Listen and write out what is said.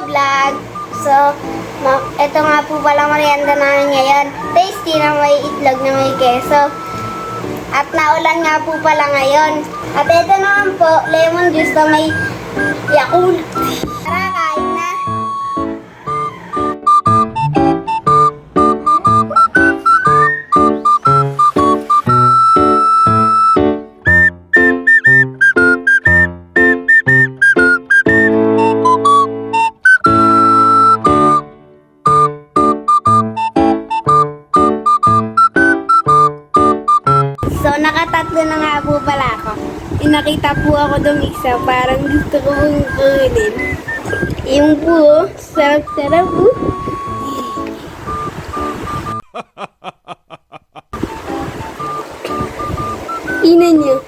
vlog! So, ito nga po pala merienda namin ngayon. Tasty na may itlog na may keso. At naulan nga po pala ngayon. At ito naman po, lemon juice na may Yakult. Tara, kain na! So, nakatatlo na nga po pala ako. Nakita po ako dong isa, parang gusto ko pong kunin. Yung po, sarap-sarap po. Ina niyo.